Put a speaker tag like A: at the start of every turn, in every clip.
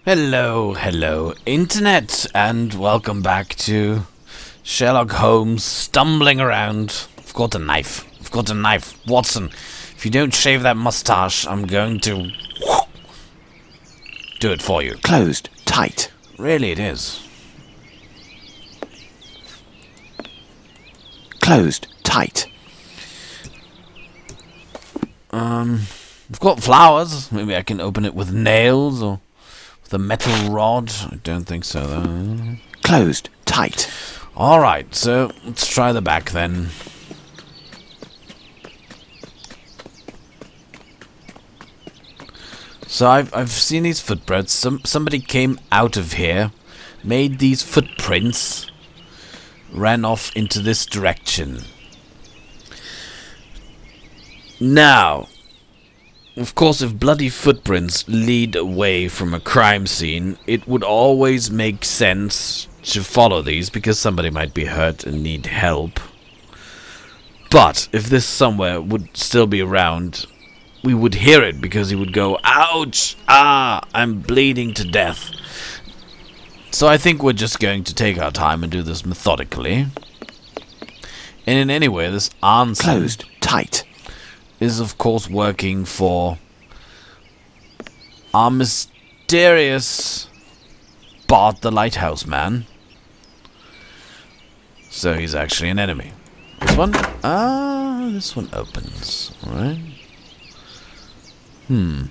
A: Hello, Internet, and welcome back to Sherlock Holmes stumbling around. I've got a knife. Watson, if you don't shave that mustache, I'm going to do it for you.
B: Closed. Tight.
A: Really, it is.
B: Closed. Tight.
A: I've got flowers. Maybe I can open it with nails or with a metal rod. I don't think so, though.
B: Closed. Tight.
A: Alright, so let's try the back then. So I've seen these footprints. Somebody came out of here, made these footprints, ran off into this direction. Now, of course, if bloody footprints lead away from a crime scene, it would always make sense to follow these because somebody might be hurt and need help. But if this somewhere would still be around, we would hear it because he would go, "Ouch! Ah! I'm bleeding to death." So I think we're just going to take our time and do this methodically. And in any way, this answer...
B: Closed. Tight.
A: ...is of course working for our mysterious Bart the Lighthouse Man. So he's actually an enemy. This one? Ah, this one opens. Alright. You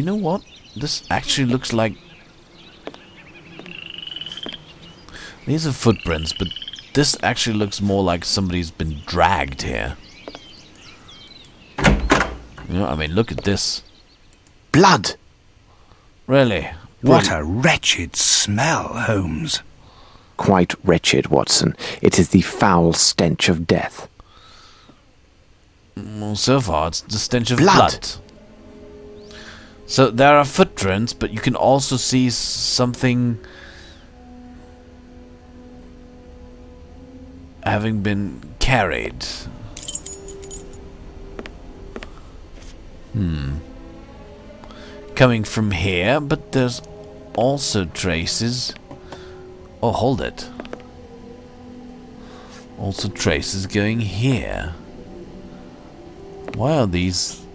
A: know what? This actually looks like... These are footprints, but this actually looks more like somebody's been dragged here. You know, I mean, look at this.
B: Blood!
A: Really?
C: What a wretched smell, Holmes.
B: Quite wretched, Watson. It is the foul stench of death.
A: Well, so far, it's the stench of
B: Blood.
A: blood. So there are footprints, but you can also see something having been carried. Coming from here, but there's also traces. Oh, hold it. Also traces going here. Why are these...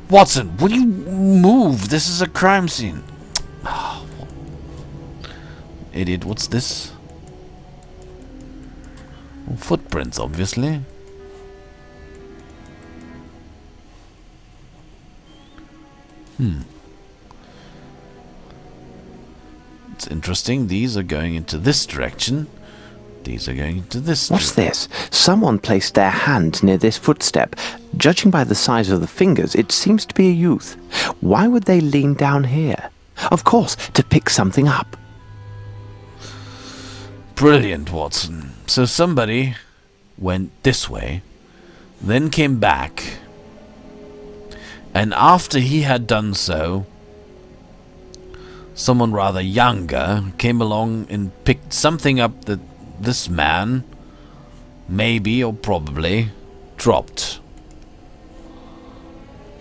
A: Watson, will you move? This is a crime scene. Oh, idiot, what's this? Well, footprints, obviously. It's interesting. These are going into this direction. These are going into this
B: What's this? Someone placed their hand near this footstep. Judging by the size of the fingers, it seems to be a youth. Why would they lean down here? Of course, to pick something up.
A: Brilliant, Watson. So somebody went this way, then came back, and after he had done so, someone rather younger came along and picked something up that this man, maybe or probably, dropped.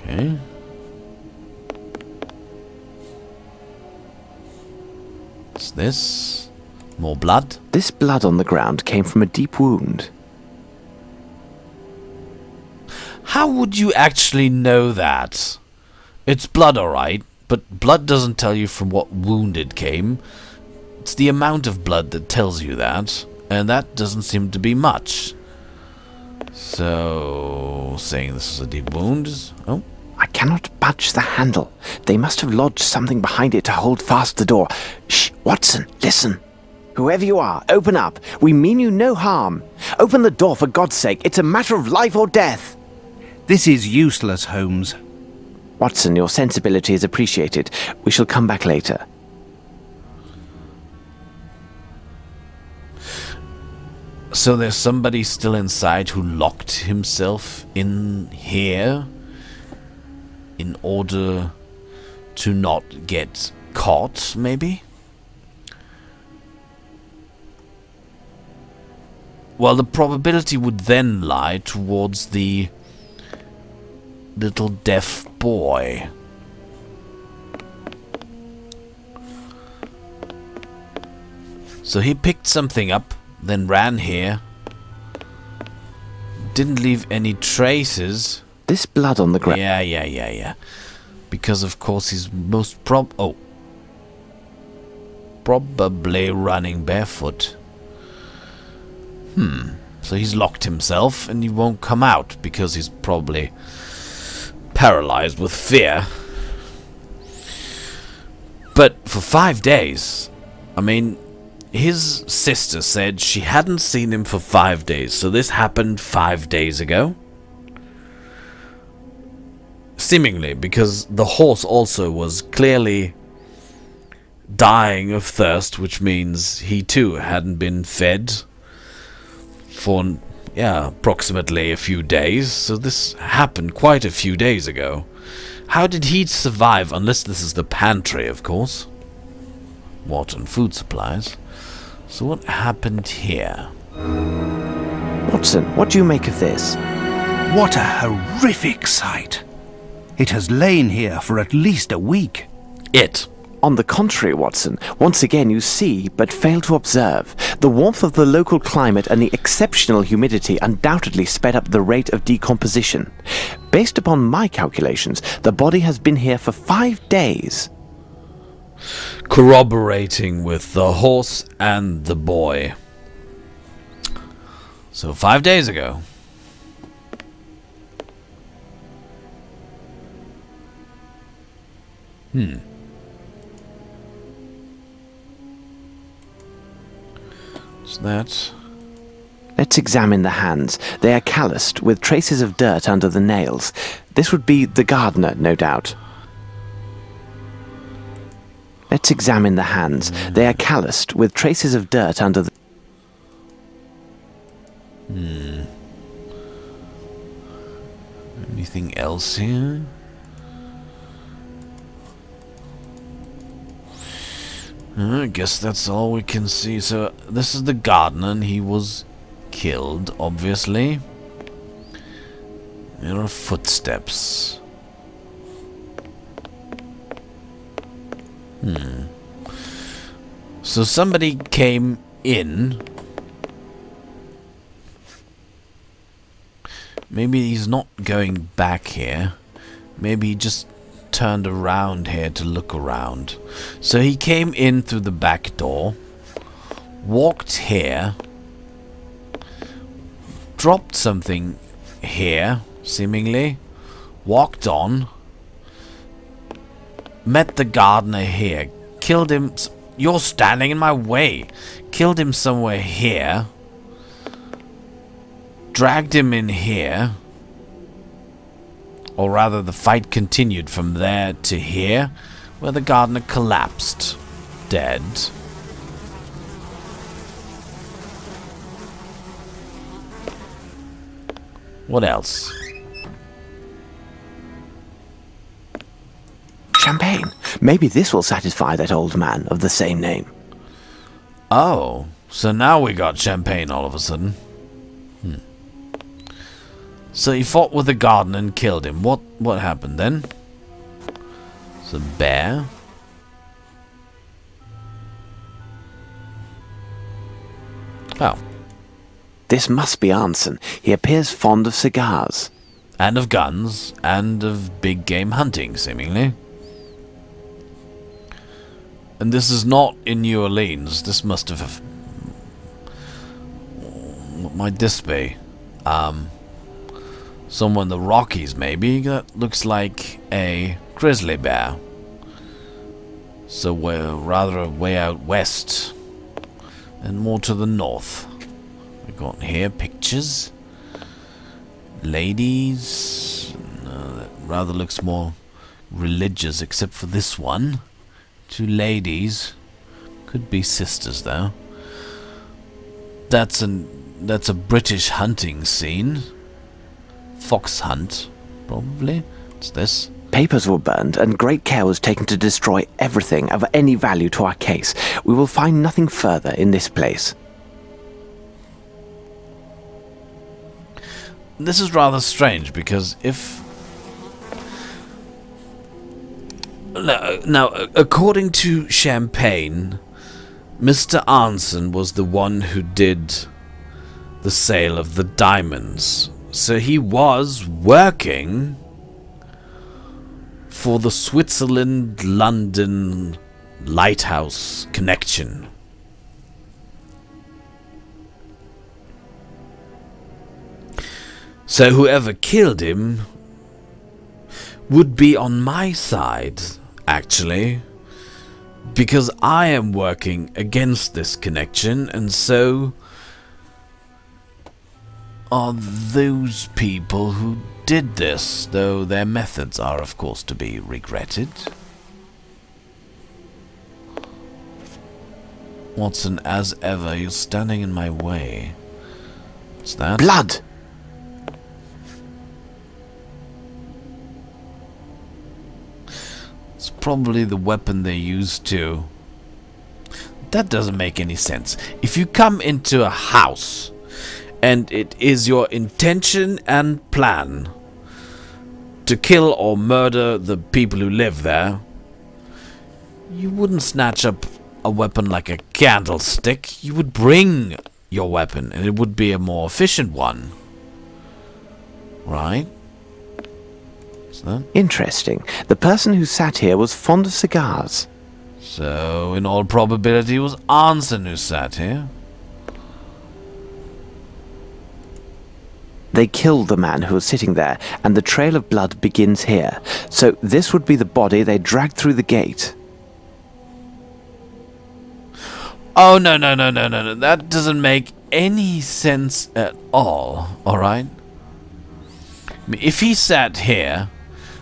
A: Okay. What's this? More blood?
B: This blood on the ground came from a deep wound.
A: How would you actually know that? It's blood, alright, but blood doesn't tell you from what wound it came. It's the amount of blood that tells you that, and that doesn't seem to be much. So, saying this is a deep wound is... Oh.
B: I cannot budge the handle. They must have lodged something behind it to hold fast the door. Shh, Watson, listen. Whoever you are, open up. We mean you no harm. Open the door for God's sake. It's a matter of life or death.
C: This is useless, Holmes.
B: Watson, your sensibility is appreciated. We shall come back later.
A: So there's somebody still inside who locked himself in here in order to not get caught, maybe? Well, the probability would then lie towards the little deaf boy. So he picked something up, then ran here. Didn't leave any traces.
B: This blood on the ground.
A: Yeah. Because of course he's most probably running barefoot. So he's locked himself and he won't come out because he's probably paralyzed with fear. But for 5 days, I mean, his sister said she hadn't seen him for 5 days. So this happened 5 days ago. Seemingly, because the horse also was clearly dying of thirst, which means he too hadn't been fed for, approximately a few days. So this happened quite a few days ago. How did he survive, unless this is the pantry, of course? Water and food supplies. So what happened here?
B: Watson, what do you make of this?
C: What a horrific sight! It has lain here for at least a week.
B: On the contrary, Watson, once again you see, but fail to observe. The warmth of the local climate and the exceptional humidity undoubtedly sped up the rate of decomposition. Based upon my calculations, the body has been here for 5 days.
A: Corroborating with the horse and the boy. So 5 days ago. What's that?
B: Let's examine the hands. They are calloused, with traces of dirt under the nails. This would be the gardener, no doubt. Let's examine the hands. They are calloused, with traces of dirt under the...
A: Anything else here? I guess that's all we can see. So this is the gardener and he was killed, obviously. There are footsteps. So somebody came in. Maybe he's not going back here. Maybe he just turned around here to look around. So he came in through the back door, walked here, dropped something here, seemingly, walked on, met the gardener here, killed him. You're standing in my way. Killed him somewhere here, dragged him in here. Or rather, the fight continued from there to here, where the gardener collapsed, dead. What else?
B: Champagne. Maybe this will satisfy that old man of the same name.
A: Oh, so now we got champagne all of a sudden. So he fought with the gardener and killed him. What happened then? It's a bear. Oh.
B: This must be Arnson. He appears fond of cigars.
A: And of guns, and of big game hunting, seemingly. And this is not in New Orleans. This must have... What might this be? Somewhere in the Rockies, maybe. That looks like a grizzly bear. So we're rather way out west. And more to the north. We got here pictures. Ladies. No, that rather looks more religious, except for this one. 2 ladies. Could be sisters, though. That's a British hunting scene. Fox hunt, probably. What's this?
B: Papers were burned, and great care was taken to destroy everything of any value to our case. We will find nothing further in this place.
A: This is rather strange, because if Now, according to Champagne, Mr. Arnson was the one who did the sale of the diamonds. So he was working for the Switzerland-London Lighthouse connection. So whoever killed him would be on my side, actually, because I am working against this connection, and so are those people who did this, though their methods are, of course, to be regretted. Watson, as ever, you're standing in my way. What's that?
B: Blood!
A: It's probably the weapon they used to... That doesn't make any sense. If you come into a house and it is your intention and plan to kill or murder the people who live there, you wouldn't snatch up a weapon like a candlestick. You would bring your weapon, and it would be a more efficient one. Right?
B: Interesting. The person who sat here was fond of cigars.
A: So, in all probability, it was Arnson who sat here.
B: They killed the man who was sitting there, and the trail of blood begins here. So this would be the body they dragged through the gate.
A: Oh, no. That doesn't make any sense at all, alright? I mean, if he sat here,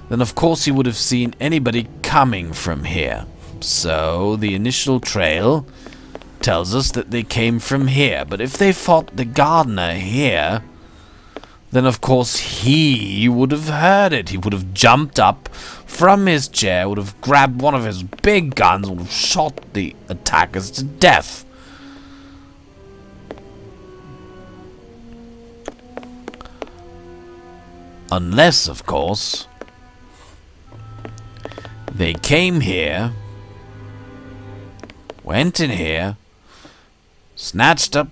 A: then of course he would have seen anybody coming from here. So the initial trail tells us that they came from here. But if they fought the gardener here, then of course he would have heard it. He would have jumped up from his chair, would have grabbed one of his big guns, would have shot the attackers to death. Unless, of course, they came here, went in here, snatched up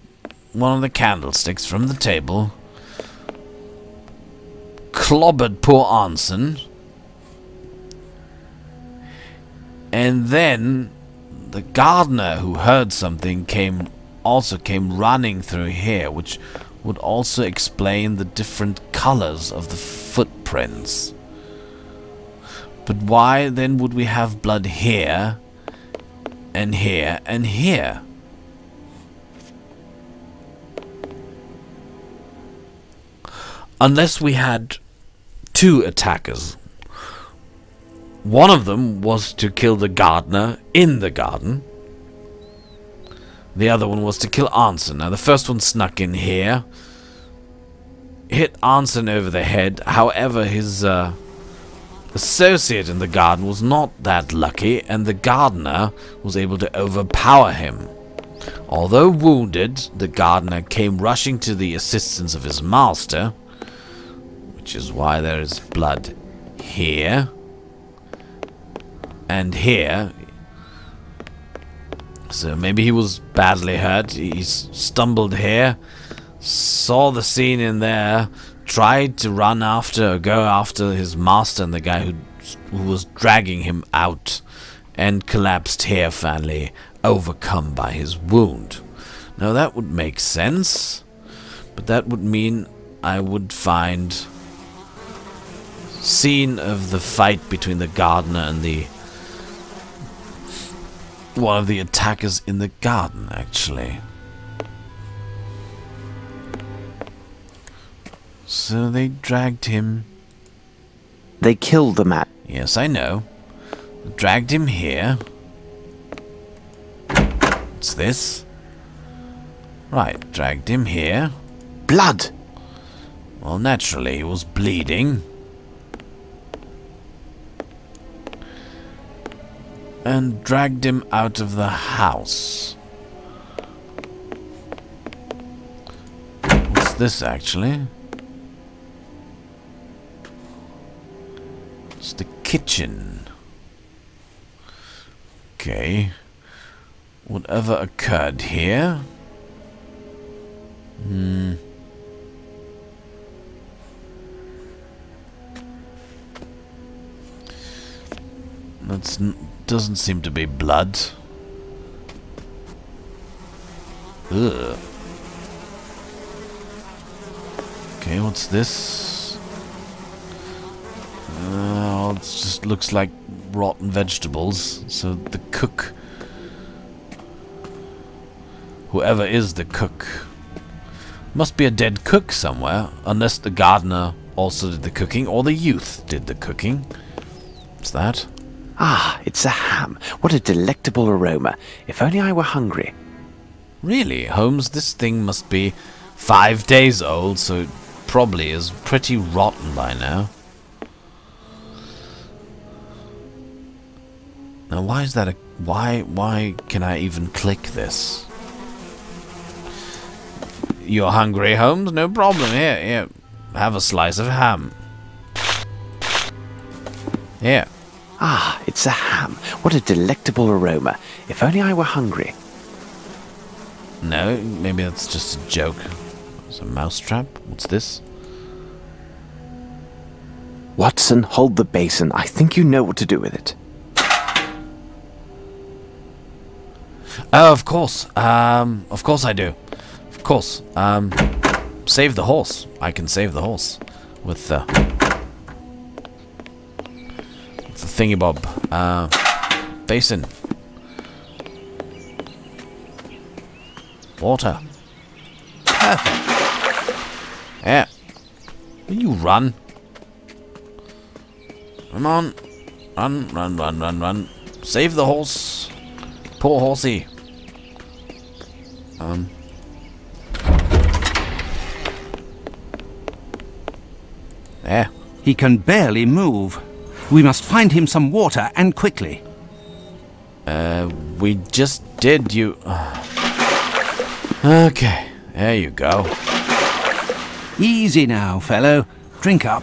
A: one of the candlesticks from the table, clobbered poor Arnson, and then the gardener who heard something also came running through here, which would also explain the different colors of the footprints. But why then would we have blood here, and here, and here? Unless we had two attackers. One of them was to kill the gardener in the garden. The other one was to kill Arnson. Now the first one snuck in here, hit Arnson over the head. However, his associate in the garden was not that lucky, and the gardener was able to overpower him. Although wounded, the gardener came rushing to the assistance of his master, which is why there is blood here and here. So maybe he was badly hurt. He stumbled here, saw the scene in there, tried to run after or go after his master and the guy who was dragging him out, and collapsed here finally, overcome by his wound. Now that would make sense, but that would mean I would find scene of the fight between the gardener and one of the attackers in the garden, actually. So they dragged him.
B: They killed the man.
A: Yes, I know. Dragged him here. What's this? Right, dragged him here.
B: Blood!
A: Well, naturally, he was bleeding. And dragged him out of the house. What's this, actually? It's the kitchen. Okay. Whatever occurred here? Doesn't seem to be blood. Ugh. Okay, what's this? It just looks like rotten vegetables. So the cook, whoever is the cook, must be a dead cook somewhere, unless the gardener also did the cooking, or the youth did the cooking. What's that?
B: Ah, it's a ham. What a delectable aroma. If only I were hungry.
A: Really, Holmes, this thing must be 5 days old, so it probably is pretty rotten by now. Now, why is that why can I even click this? You're hungry, Holmes? No problem. Here. Have a slice of ham. Here.
B: Ah, it's a ham. What a delectable aroma. If only I were hungry.
A: No, maybe that's just a joke. It's a mousetrap. What's this?
B: Watson, hold the basin. I think you know what to do with it.
A: Oh, of course. Of course I do. Of course. Save the horse. I can save the horse with the thingy-bob. Basin. Water. Perfect. Yeah. Will you run? Come on. Run. Save the horse. Poor horsey. There.
C: He can barely move. We must find him some water, and quickly.
A: We just did, you... Okay, there you go.
C: Easy now, fellow. Drink up.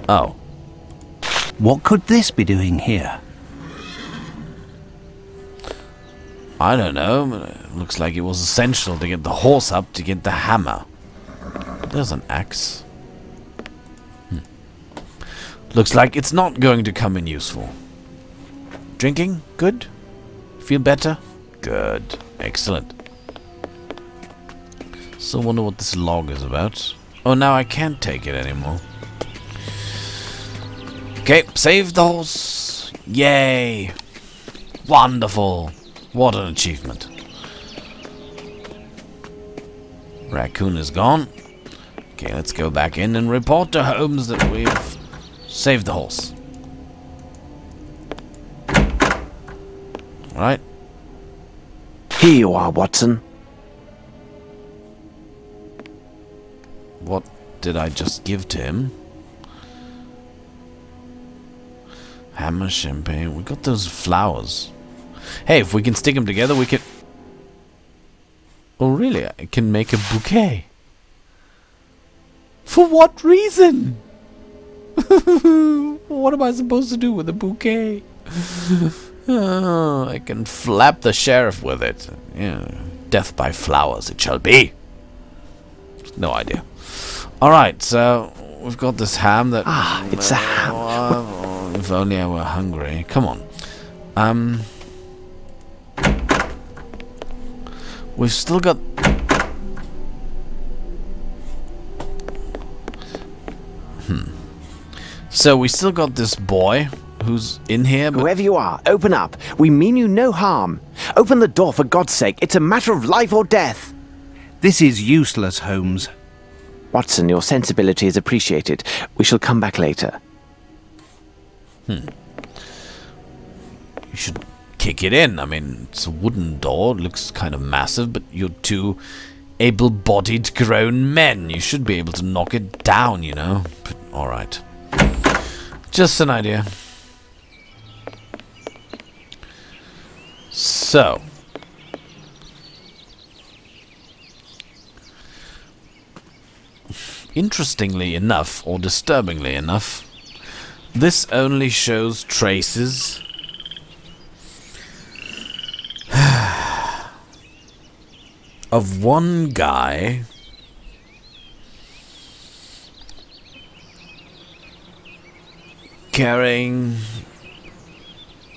A: Oh.
C: What could this be doing here?
A: I don't know. It looks like it was essential to get the horse up to get the hammer. There's an axe. Looks like it's not going to come in useful. Drinking? Good? Feel better? Good. Excellent. So wonder what this log is about. Oh, now I can't take it anymore. Okay, save the horse. Yay. Wonderful. What an achievement. Raccoon is gone. Okay, let's go back in and report to Holmes that we've saved the horse. Alright.
B: Here you are, Watson.
A: What did I just give to him? Hammer, champagne. We got those flowers. Hey, if we can stick them together, we can... Oh, really? I can make a bouquet. For what reason? What am I supposed to do with a bouquet? Oh, I can flap the sheriff with it. Yeah, death by flowers it shall be. No idea. Alright, so we've got this ham that...
B: Ah, it's a ham.
A: If only I were hungry. Come on. We've still got... So we still got this boy who's in here, but...
B: Whoever you are, open up. We mean you no harm. Open the door, for God's sake. It's a matter of life or death.
C: This is useless, Holmes.
B: Watson, your sensibility is appreciated. We shall come back later.
A: You should kick it in. I mean, it's a wooden door. It looks kind of massive, but you're two able-bodied grown men. You should be able to knock it down, you know. But, alright. Just an idea. So. interestingly enough, or disturbingly enough, this only shows traces of one guy carrying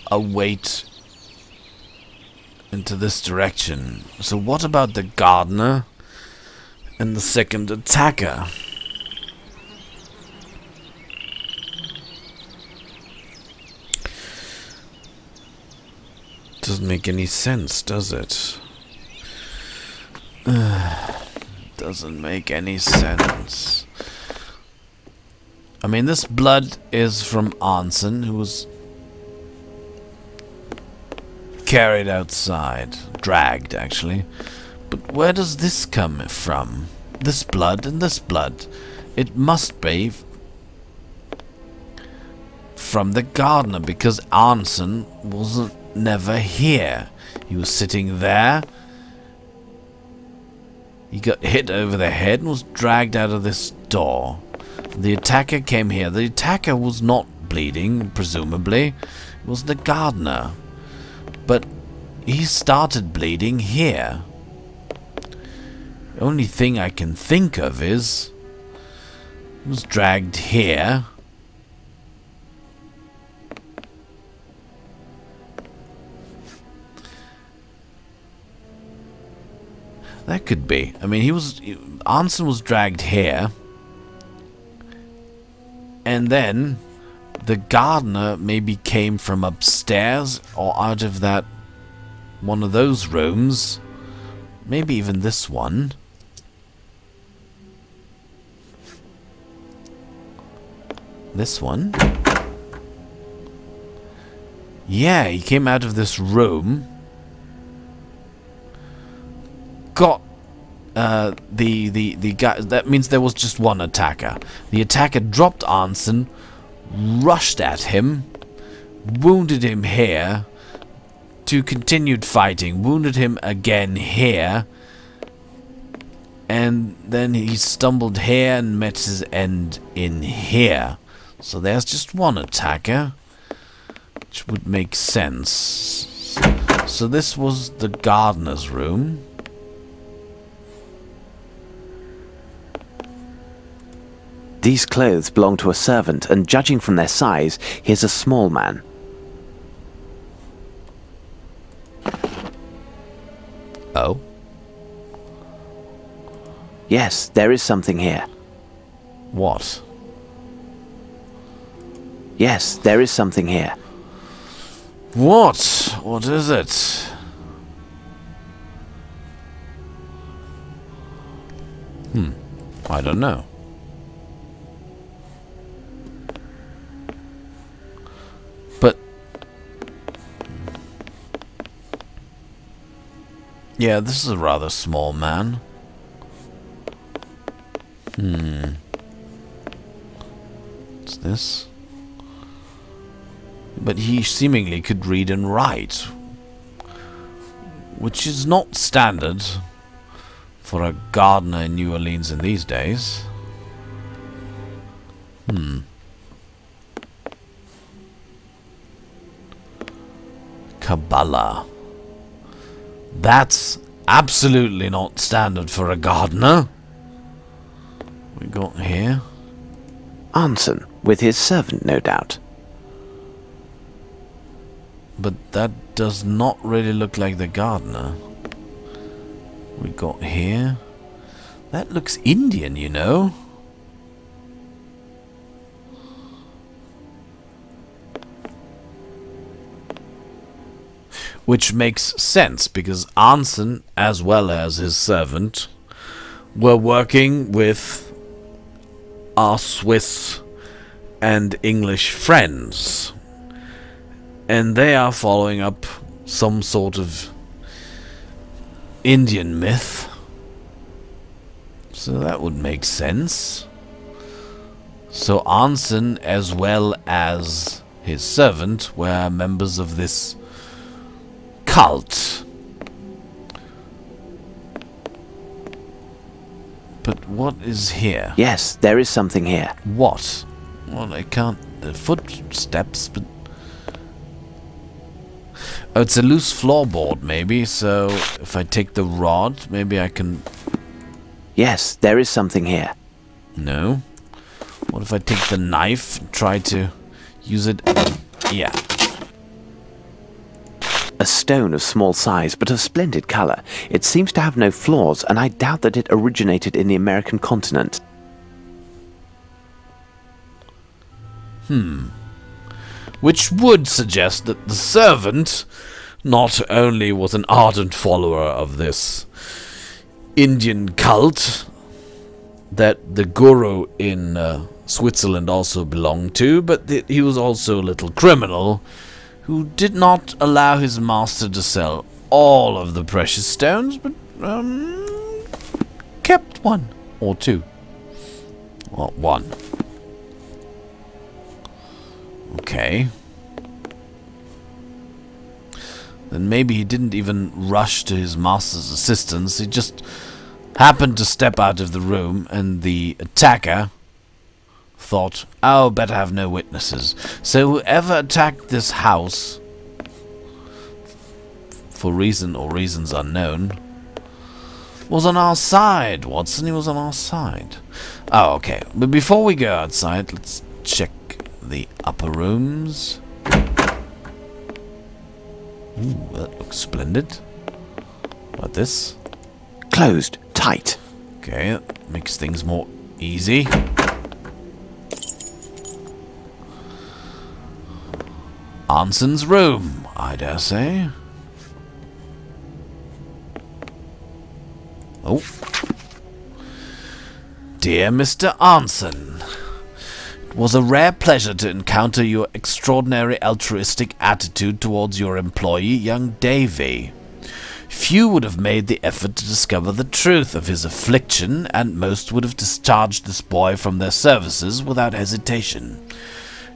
A: a weight into this direction. So what about the gardener and the second attacker? Doesn't make any sense, does it? Doesn't make any sense. I mean, this blood is from Anson, who was carried outside. Dragged, actually. But where does this come from? This blood and this blood. It must be from the gardener, because Anson wasn't never here. He was sitting there. He got hit over the head and was dragged out of this door. The attacker came here. The attacker was not bleeding, presumably. It was the gardener. But he started bleeding here. The only thing I can think of is he was dragged here. That could be. I mean, Anson was dragged here. And then the gardener maybe came from upstairs or out of that one of those rooms. Maybe even this one. This one? Yeah, he came out of this room. Got the guy. That means there was just one attacker. The attacker dropped Anson, rushed at him, wounded him here, to continued fighting, wounded him again here, and then he stumbled here and met his end in here. So there's just one attacker, which would make sense. So this was the gardener's room.
B: These clothes belong to a servant, and judging from their size, he is a small man.
A: Oh?
B: Yes, there is something here.
A: What?
B: Yes, there is something here.
A: What? What is it? I don't know. But yeah, this is a rather small man. What's this? But he seemingly could read and write, which is not standard for a gardener in New Orleans in these days. Kabbalah. That's absolutely not standard for a gardener. We got here.
B: Anson, with his servant, no doubt.
A: But that does not really look like the gardener. We got here. That looks Indian, you know. Which makes sense, because Anson, as well as his servant, were working with our Swiss and English friends. And they are following up some sort of Indian myth. So that would make sense. So Anson, as well as his servant, were members of this cult. But what is here?
B: Yes, there is something here.
A: What? Well, I can't... The footsteps, but... Oh, it's a loose floorboard, maybe, so if I take the rod, maybe I can...
B: Yes, there is something here.
A: No. What if I take the knife and try to use it? Yeah.
B: A stone of small size, but of splendid color. It seems to have no flaws, and I doubt that it originated in the American continent.
A: Which would suggest that the servant not only was an ardent follower of this Indian cult that the guru in Switzerland also belonged to, but that he was also a little criminal who did not allow his master to sell all of the precious stones, but kept one or two. Well, one. Okay. Then maybe he didn't even rush to his master's assistance. He just happened to step out of the room, and the attacker thought, oh, better have no witnesses. So whoever attacked this house, for reason or reasons unknown, was on our side, Watson. He was on our side. Oh, okay. But before we go outside, let's check the upper rooms. Ooh, that looks splendid. What about this?
B: Closed. Tight.
A: Okay, that makes things more easy. Anson's room, I dare say. Oh. Dear Mr. Anson, it was a rare pleasure to encounter your extraordinary altruistic attitude towards your employee, young Davy. Few would have made the effort to discover the truth of his affliction, and most would have discharged this boy from their services without hesitation.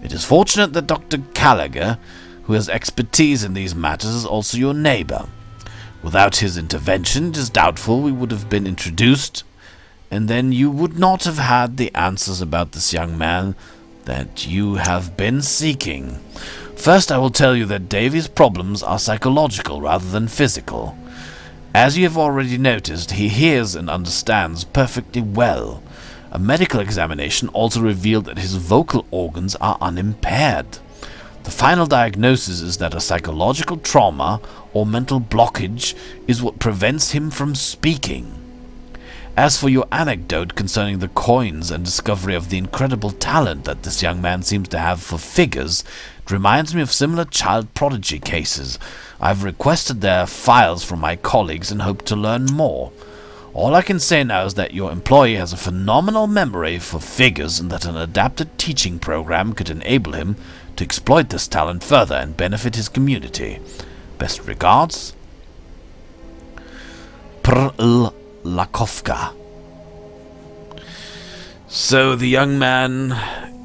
A: It is fortunate that Dr. Gallagher, who has expertise in these matters, is also your neighbor. Without his intervention, it is doubtful we would have been introduced, and then you would not have had the answers about this young man that you have been seeking. First, I will tell you that Davy's problems are psychological rather than physical. As you have already noticed, he hears and understands perfectly well. A medical examination also revealed that his vocal organs are unimpaired. The final diagnosis is that a psychological trauma or mental blockage is what prevents him from speaking. As for your anecdote concerning the coins and discovery of the incredible talent that this young man seems to have for figures, it reminds me of similar child prodigy cases. I have requested their files from my colleagues and hope to learn more. All I can say now is that your employee has a phenomenal memory for figures, and that an adapted teaching program could enable him to exploit this talent further and benefit his community. Best regards, Prl Lakovka. So the young man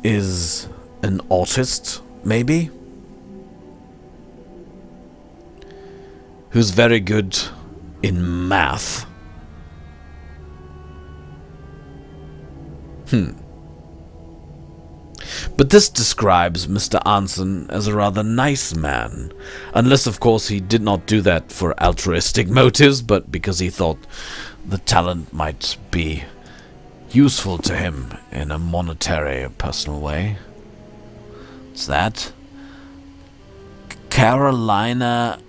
A: is an autist, maybe? Who's very good in math. But this describes Mr. Anson as a rather nice man, unless of course he did not do that for altruistic motives, but because he thought the talent might be useful to him in a monetary or personal way. What's that? Carolina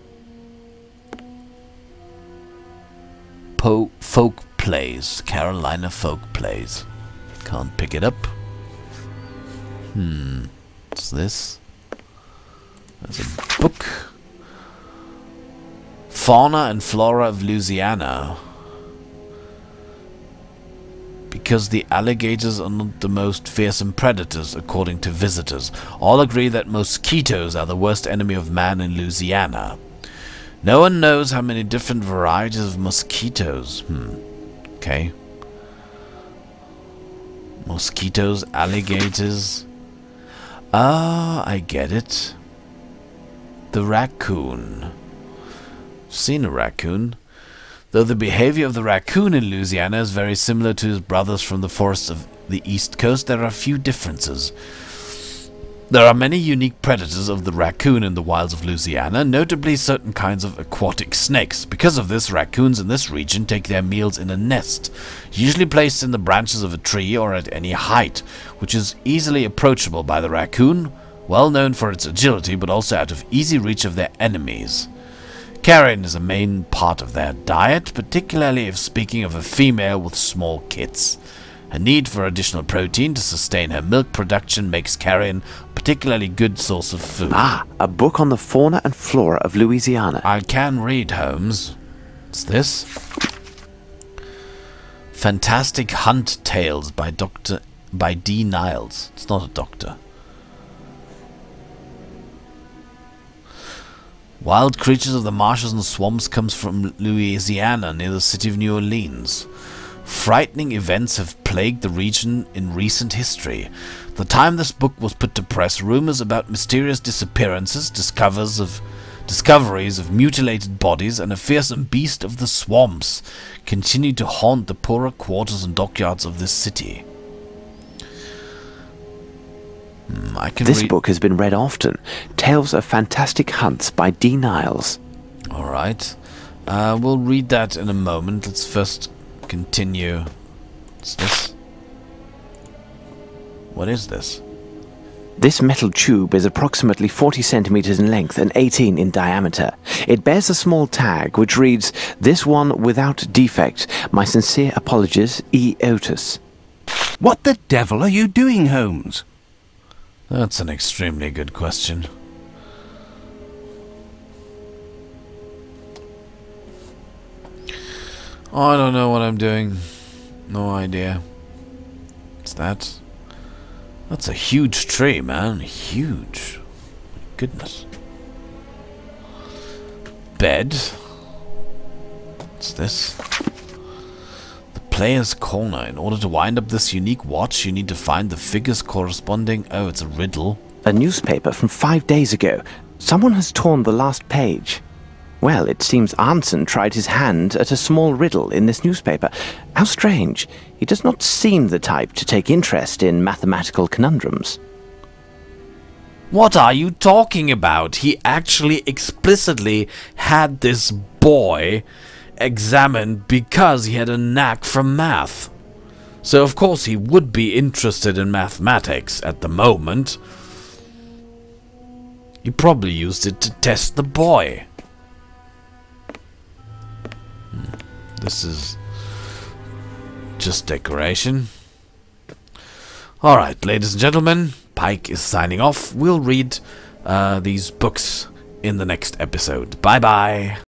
A: Folk Plays. Carolina Folk Plays. Can't pick it up. What's this? There's a book. Fauna and Flora of Louisiana. Because the alligators are not the most fearsome predators, according to visitors. All agree that mosquitoes are the worst enemy of man in Louisiana. No one knows how many different varieties of mosquitoes. Okay. Mosquitoes, alligators. Ah, I get it. The raccoon. Seen a raccoon. Though the behavior of the raccoon in Louisiana is very similar to his brothers from the forests of the East Coast, there are a few differences. There are many unique predators of the raccoon in the wilds of Louisiana, notably certain kinds of aquatic snakes. Because of this, raccoons in this region take their meals in a nest, usually placed in the branches of a tree or at any height, which is easily approachable by the raccoon, well known for its agility but also out of easy reach of their enemies. Carrion is a main part of their diet, particularly if speaking of a female with small kits. A need for additional protein to sustain her milk production makes carrion a particularly good source of food.
B: Ah, a book on the fauna and flora of Louisiana.
A: I can read, Holmes. What's this? Fantastic Hunt Tales by D. Niles. It's not a doctor. Wild Creatures of the Marshes and Swamps comes from Louisiana near the city of New Orleans. Frightening events have plagued the region in recent history. The time this book was put to press, rumors about mysterious disappearances, discoveries of mutilated bodies, and a fearsome beast of the swamps continued to haunt the poorer quarters and dockyards of this city.
B: This book has been read often. Tales of Fantastic Hunts by D. Niles.
A: Alright. We'll read that in a moment. Let's first continue. What's this? What is this?
B: This metal tube is approximately 40 centimeters in length and 18 in diameter. It bears a small tag which reads, "This one without defect. My sincere apologies, E. Otis."
C: What the devil are you doing, Holmes?
A: That's an extremely good question. I don't know what I'm doing. No idea. What's that? That's a huge tree, man. Huge. Goodness. Bed. What's this? The player's corner. In order to wind up this unique watch, you need to find the figures corresponding. Oh, it's a riddle.
B: A newspaper from 5 days ago. Someone has torn the last page. Well, it seems Arnson tried his hand at a small riddle in this newspaper. How strange. He does not seem the type to take interest in mathematical conundrums.
A: What are you talking about? He actually explicitly had this boy examined because he had a knack for math. So of course he would be interested in mathematics at the moment. He probably used it to test the boy. This is just decoration. Alright, ladies and gentlemen, Pike is signing off. We'll read these books in the next episode. Bye-bye.